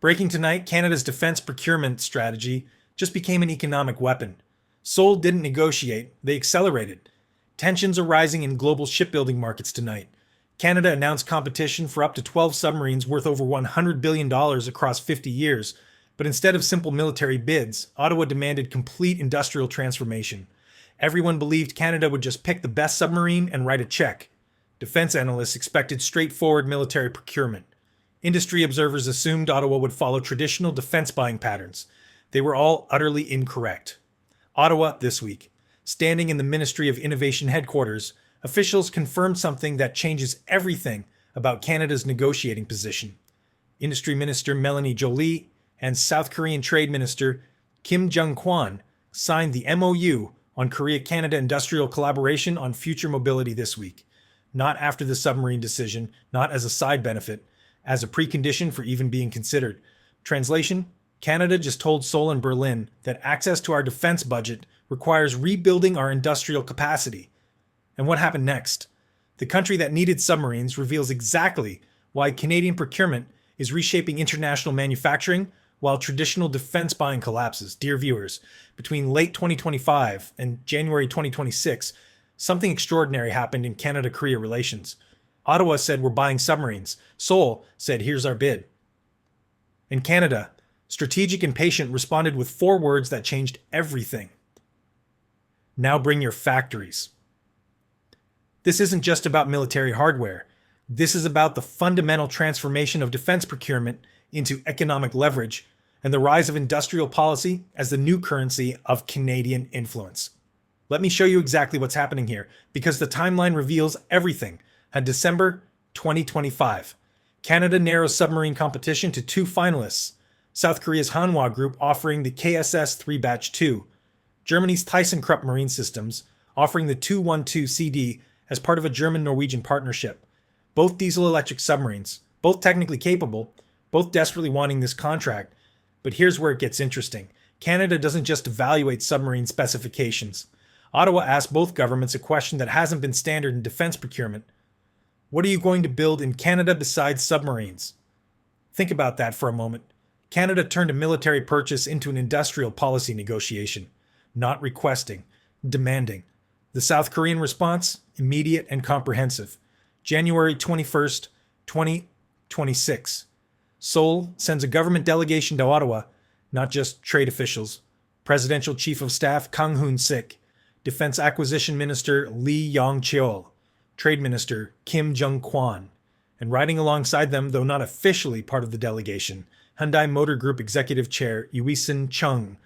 Breaking tonight, Canada's defense procurement strategy just became an economic weapon. Seoul didn't negotiate, they accelerated. Tensions are rising in global shipbuilding markets tonight. Canada announced competition for up to 12 submarines worth over $100 billion across 50 years, but instead of simple military bids, Ottawa demanded complete industrial transformation. Everyone believed Canada would just pick the best submarine and write a check. Defense analysts expected straightforward military procurement. Industry observers assumed Ottawa would follow traditional defense buying patterns. They were all utterly incorrect. Ottawa this week. Standing in the Ministry of Innovation headquarters, officials confirmed something that changes everything about Canada's negotiating position. Industry Minister Melanie Joly and South Korean Trade Minister Kim Jung-kwon signed the MOU on Korea-Canada industrial collaboration on future mobility this week. Not after the submarine decision, not as a side benefit, as a precondition for even being considered. Translation: Canada just told Seoul and Berlin that access to our defense budget requires rebuilding our industrial capacity. And what happened next? The country that needed submarines reveals exactly why Canadian procurement is reshaping international manufacturing while traditional defense buying collapses. Dear viewers, between late 2025 and January 2026, something extraordinary happened in Canada-Korea relations. Ottawa said we're buying submarines. Seoul said here's our bid. In Canada, strategic and patient responded with 4 words that changed everything. Now bring your factories. This isn't just about military hardware. This is about the fundamental transformation of defense procurement into economic leverage and the rise of industrial policy as the new currency of Canadian influence. Let me show you exactly what's happening here, because the timeline reveals everything. On December 2025, Canada narrows submarine competition to 2 finalists. South Korea's Hanwha Group offering the KSS-3 Batch 2, Germany's ThyssenKrupp Marine Systems offering the 212CD as part of a German-Norwegian partnership. Both diesel-electric submarines, both technically capable, both desperately wanting this contract. But here's where it gets interesting. Canada doesn't just evaluate submarine specifications. Ottawa asked both governments a question that hasn't been standard in defense procurement. What are you going to build in Canada besides submarines? Think about that for a moment. Canada turned a military purchase into an industrial policy negotiation, not requesting, demanding. The South Korean response? Immediate and comprehensive. January 21st, 2026. Seoul sends a government delegation to Ottawa, not just trade officials. Presidential Chief of Staff Kang Hoon-sik, Defense Acquisition Minister Lee Yong-cheol, Trade Minister Kim Jung-kwon, and riding alongside them, though not officially part of the delegation, Hyundai Motor Group Executive Chair Ui-sin Chung.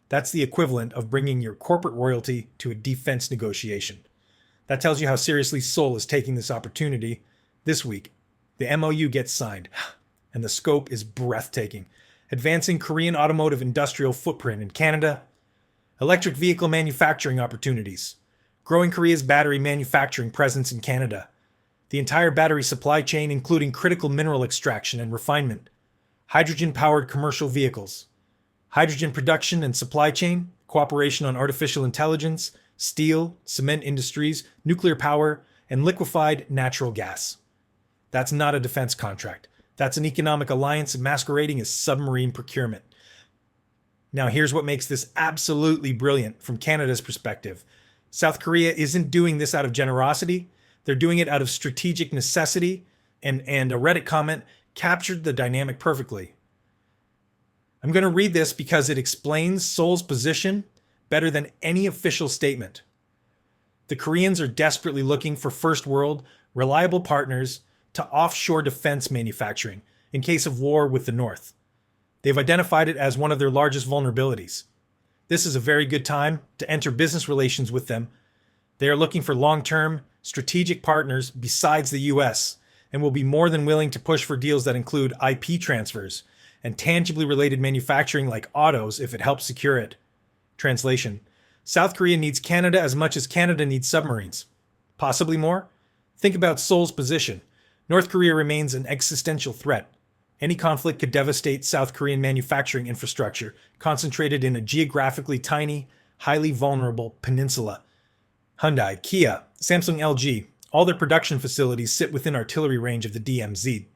That's the equivalent of bringing your corporate royalty to a defense negotiation. That tells you how seriously Seoul is taking this opportunity. This week, the MOU gets signed, and the scope is breathtaking. Advancing Korean automotive industrial footprint in Canada, electric vehicle manufacturing opportunities, growing Korea's battery manufacturing presence in Canada, the entire battery supply chain including critical mineral extraction and refinement, hydrogen-powered commercial vehicles, hydrogen production and supply chain, cooperation on artificial intelligence, steel, cement industries, nuclear power, and liquefied natural gas. That's not a defense contract. That's an economic alliance masquerading as submarine procurement. Now here's what makes this absolutely brilliant from Canada's perspective. South Korea isn't doing this out of generosity. They're doing it out of strategic necessity, and a Reddit comment captured the dynamic perfectly. I'm going to read this because it explains Seoul's position better than any official statement. The Koreans are desperately looking for first world, reliable partners to offshore defense manufacturing in case of war with the North. They've identified it as one of their largest vulnerabilities. This is a very good time to enter business relations with them. They are looking for long-term, strategic partners besides the US, and will be more than willing to push for deals that include IP transfers and tangibly related manufacturing like autos if it helps secure it. Translation: South Korea needs Canada as much as Canada needs submarines. Possibly more? Think about Seoul's position. North Korea remains an existential threat. Any conflict could devastate South Korean manufacturing infrastructure, concentrated in a geographically tiny, highly vulnerable peninsula. Hyundai, Kia, Samsung, LG, all their production facilities sit within artillery range of the DMZ.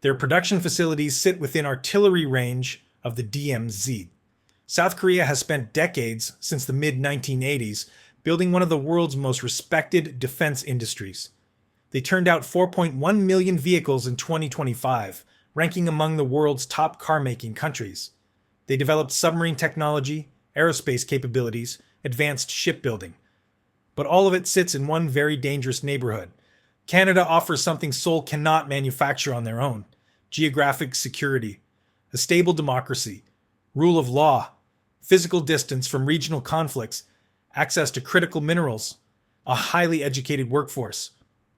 Their production facilities sit within artillery range of the DMZ. South Korea has spent decades, since the mid-1980s, building one of the world's most respected defense industries. They turned out 4.1 million vehicles in 2025, ranking among the world's top car-making countries. They developed submarine technology, aerospace capabilities, advanced shipbuilding. But all of it sits in one very dangerous neighborhood. Canada offers something Seoul cannot manufacture on their own: geographic security, a stable democracy, rule of law, physical distance from regional conflicts, access to critical minerals, a highly educated workforce,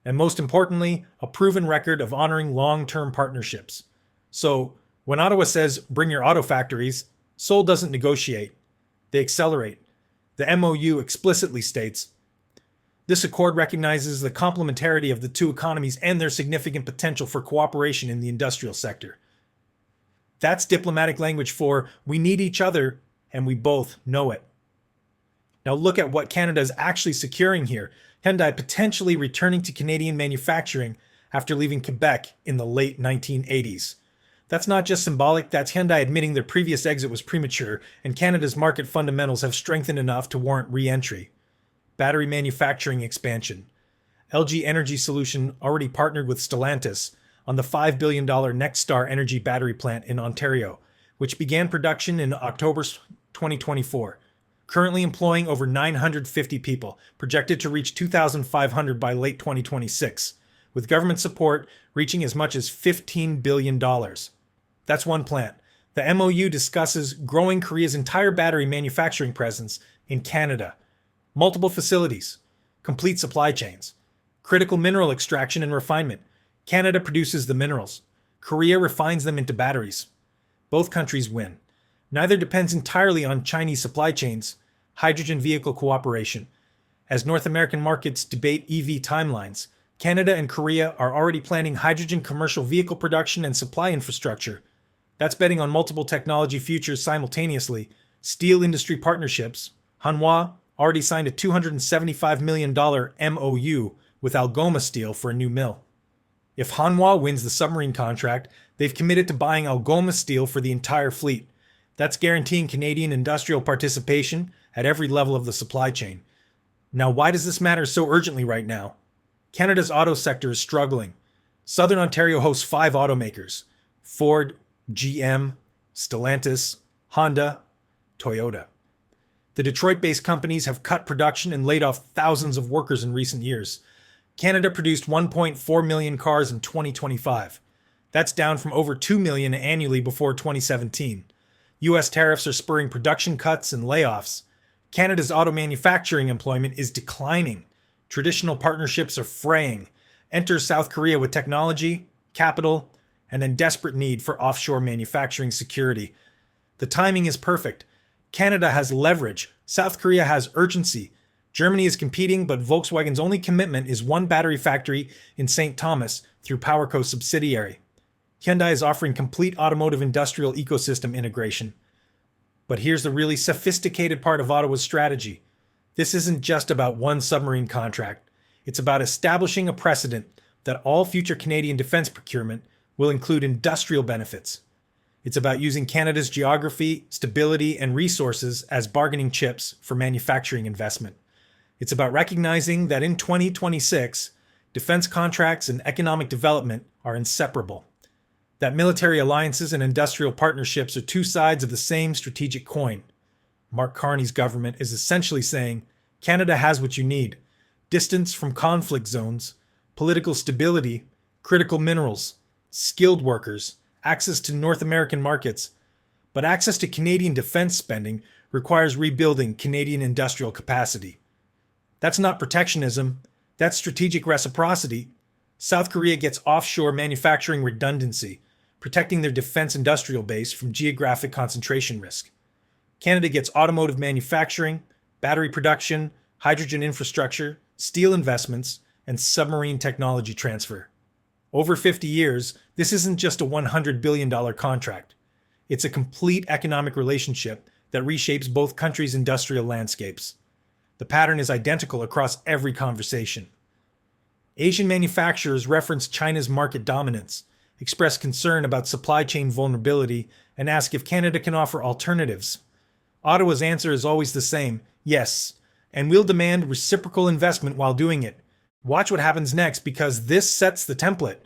and most importantly, a proven record of honoring long-term partnerships. So, when Ottawa says, "bring your auto factories," Seoul doesn't negotiate. They accelerate. The MOU explicitly states, "This accord recognizes the complementarity of the two economies and their significant potential for cooperation in the industrial sector." That's diplomatic language for we need each other and we both know it. Now look at what Canada is actually securing here. Hyundai potentially returning to Canadian manufacturing after leaving Quebec in the late 1980s. That's not just symbolic, that's Hyundai admitting their previous exit was premature and Canada's market fundamentals have strengthened enough to warrant re-entry. Battery manufacturing expansion. LG Energy Solution already partnered with Stellantis on the $5 billion NextStar energy battery plant in Ontario, which began production in October 2024. Currently employing over 950 people, projected to reach 2,500 by late 2026, with government support reaching as much as $15 billion. That's one plant. The MOU discusses growing Korea's entire battery manufacturing presence in Canada. Multiple facilities, complete supply chains, critical mineral extraction and refinement. Canada produces the minerals. Korea refines them into batteries. Both countries win. Neither depends entirely on Chinese supply chains. Hydrogen vehicle cooperation. As North American markets debate EV timelines, Canada and Korea are already planning hydrogen commercial vehicle production and supply infrastructure. That's betting on multiple technology futures simultaneously. Steel industry partnerships. Hanwha already signed a $275 million MOU with Algoma Steel for a new mill. If Hanwha wins the submarine contract, they've committed to buying Algoma Steel for the entire fleet. That's guaranteeing Canadian industrial participation at every level of the supply chain. Now, why does this matter so urgently right now? Canada's auto sector is struggling. Southern Ontario hosts 5 automakers: Ford, GM, Stellantis, Honda, Toyota. The Detroit-based companies have cut production and laid off thousands of workers in recent years. Canada produced 1.4 million cars in 2025. That's down from over 2 million annually before 2017. U.S. tariffs are spurring production cuts and layoffs. Canada's auto manufacturing employment is declining. Traditional partnerships are fraying. Enter South Korea with technology, capital, and a desperate need for offshore manufacturing security. The timing is perfect. Canada has leverage. South Korea has urgency. Germany is competing, but Volkswagen's only commitment is one battery factory in St. Thomas through PowerCo subsidiary. Hyundai is offering complete automotive industrial ecosystem integration. But here's the really sophisticated part of Ottawa's strategy. This isn't just about one submarine contract. It's about establishing a precedent that all future Canadian defense procurement will include industrial benefits. It's about using Canada's geography, stability, and resources as bargaining chips for manufacturing investment. It's about recognizing that in 2026, defense contracts and economic development are inseparable. That military alliances and industrial partnerships are two sides of the same strategic coin. Mark Carney's government is essentially saying, Canada has what you need: distance from conflict zones, political stability, critical minerals, skilled workers, access to North American markets. But access to Canadian defense spending requires rebuilding Canadian industrial capacity. That's not protectionism, that's strategic reciprocity. South Korea gets offshore manufacturing redundancy, protecting their defense industrial base from geographic concentration risk. Canada gets automotive manufacturing, battery production, hydrogen infrastructure, steel investments, and submarine technology transfer. Over 50 years, this isn't just a $100 billion contract. It's a complete economic relationship that reshapes both countries' industrial landscapes. The pattern is identical across every conversation. Asian manufacturers reference China's market dominance. express concern about supply chain vulnerability, and ask if Canada can offer alternatives. Ottawa's answer is always the same: yes, and we'll demand reciprocal investment while doing it. Watch what happens next, because this sets the template.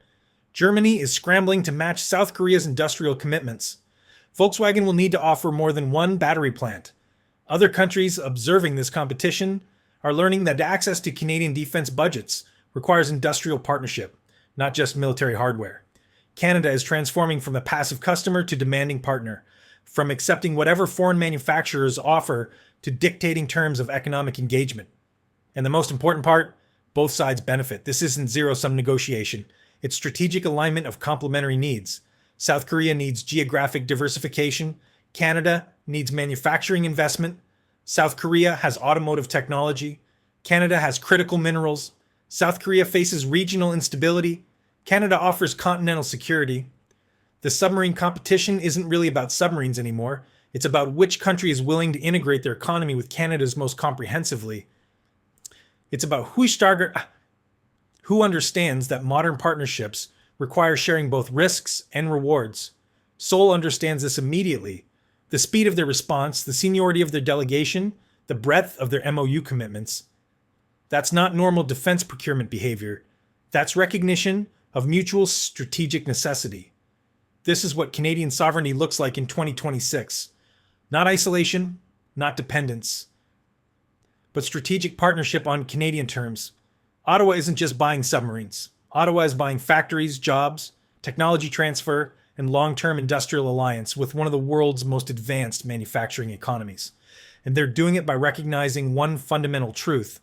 Germany is scrambling to match South Korea's industrial commitments. Volkswagen will need to offer more than one battery plant. Other countries observing this competition are learning that access to Canadian defense budgets requires industrial partnership, not just military hardware. Canada is transforming from a passive customer to demanding partner, from accepting whatever foreign manufacturers offer to dictating terms of economic engagement. And the most important part, both sides benefit. This isn't zero-sum negotiation. It's strategic alignment of complementary needs. South Korea needs geographic diversification. Canada needs manufacturing investment. South Korea has automotive technology. Canada has critical minerals. South Korea faces regional instability. Canada offers continental security. The submarine competition isn't really about submarines anymore. It's about which country is willing to integrate their economy with Canada's most comprehensively. It's about who understands that modern partnerships require sharing both risks and rewards. Seoul understands this immediately. The speed of their response, the seniority of their delegation, the breadth of their MOU commitments. That's not normal defense procurement behavior. That's recognition of mutual strategic necessity. This is what Canadian sovereignty looks like in 2026. Not isolation, not dependence, but strategic partnership on Canadian terms. Ottawa isn't just buying submarines. Ottawa is buying factories, jobs, technology transfer, and long-term industrial alliance with one of the world's most advanced manufacturing economies. And they're doing it by recognizing one fundamental truth: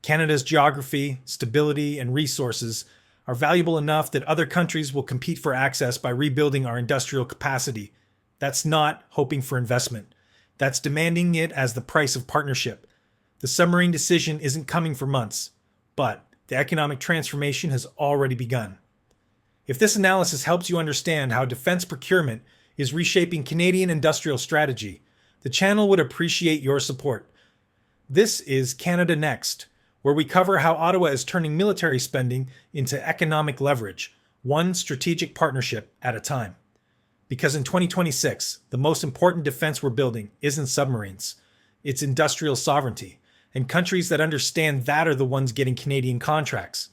Canada's geography, stability, and resources are valuable enough that other countries will compete for access by rebuilding our industrial capacity. That's not hoping for investment. That's demanding it as the price of partnership. The submarine decision isn't coming for months, but the economic transformation has already begun. If this analysis helps you understand how defense procurement is reshaping Canadian industrial strategy, the channel would appreciate your support. This is Canada Next, where we cover how Ottawa is turning military spending into economic leverage, one strategic partnership at a time. Because in 2026, the most important defense we're building isn't submarines, it's industrial sovereignty. And countries that understand that are the ones getting Canadian contracts.